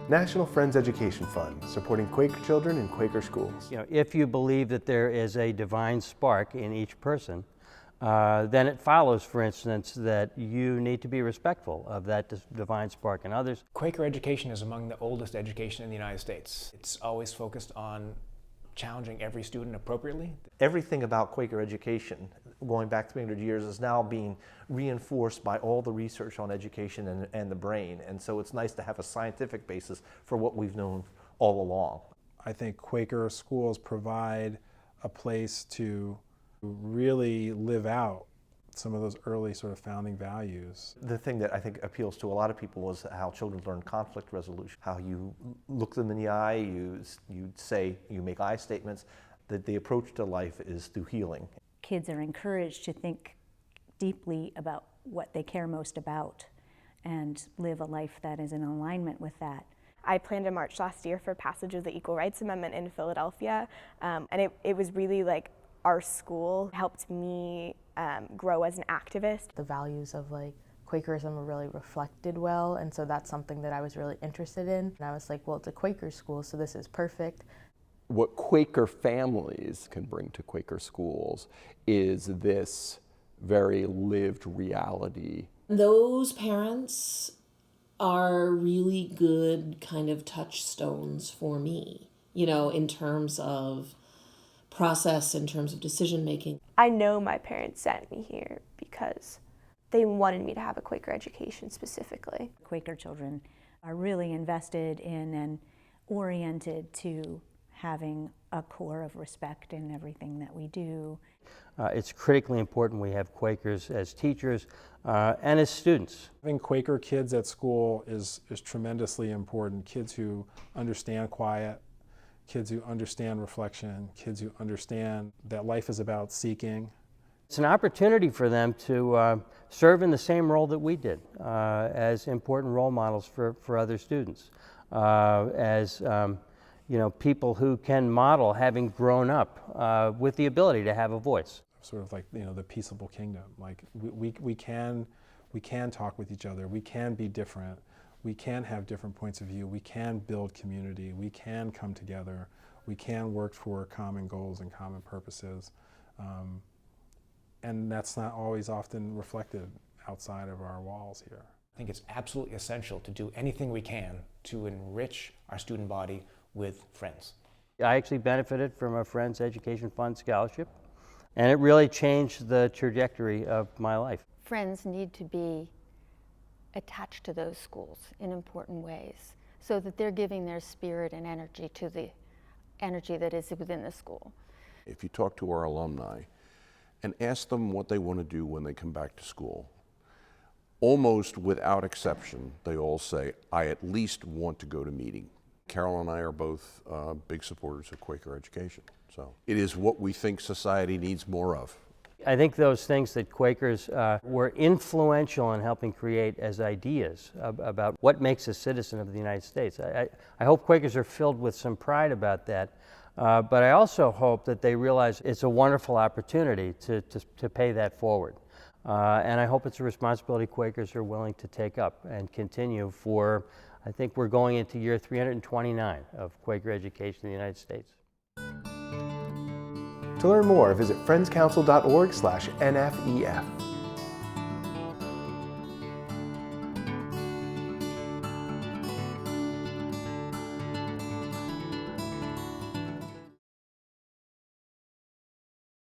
National Friends Education Fund, supporting Quaker children in Quaker schools. If you believe that there is a divine spark in each person, then it follows, for instance, that you need to be respectful of that divine spark in others. Quaker education is among the oldest education in the United States. It's always focused on challenging every student appropriately. Everything about Quaker education, going back 300 years, is now being reinforced by all the research on education and the brain. And so it's nice to have a scientific basis for what we've known all along. I think Quaker schools provide a place to really live out some of those early sort of founding values. The thing that I think appeals to a lot of people is how children learn conflict resolution, how you look them in the eye, you make I statements, that the approach to life is through healing. Kids are encouraged to think deeply about what they care most about and live a life that is in alignment with that. I planned a march last year for passage of the Equal Rights Amendment in Philadelphia, and it was really like our school helped me grow as an activist. The values of Quakerism were really reflected well, and so that's something that I was really interested in. And I was like, well, it's a Quaker school, so this is perfect. What Quaker families can bring to Quaker schools is this very lived reality. Those parents are really good kind of touchstones for me, in terms of process, in terms of decision making. I know my parents sent me here because they wanted me to have a Quaker education specifically. Quaker children are really invested in and oriented to having a core of respect in everything that we do. It's critically important we have Quakers as teachers and as students. Having Quaker kids at school is tremendously important. Kids who understand quiet, kids who understand reflection, kids who understand that life is about seeking. It's an opportunity for them to serve in the same role that we did as important role models for other students, as people who can model having grown up with the ability to have a voice. Sort of like the peaceable kingdom. Like we can talk with each other. We can be different. We can have different points of view. We can build community. We can come together. We can work for common goals and common purposes. And that's not always often reflected outside of our walls here. I think it's absolutely essential to do anything we can to enrich our student body with Friends. I actually benefited from a Friends Education Fund scholarship, and it really changed the trajectory of my life. Friends need to be attached to those schools in important ways so that they're giving their spirit and energy to the energy that is within the school. If you talk to our alumni and ask them what they want to do when they come back to school, almost without exception, they all say, I at least want to go to meeting. Carol and I are both big supporters of Quaker education. So it is what we think society needs more of. I think those things that Quakers were influential in helping create as ideas about what makes a citizen of the United States. I hope Quakers are filled with some pride about that, but I also hope that they realize it's a wonderful opportunity to pay that forward. And I hope it's a responsibility Quakers are willing to take up and continue for, I think we're going into year 329 of Quaker education in the United States. To learn more, visit friendscouncil.org/NFEF.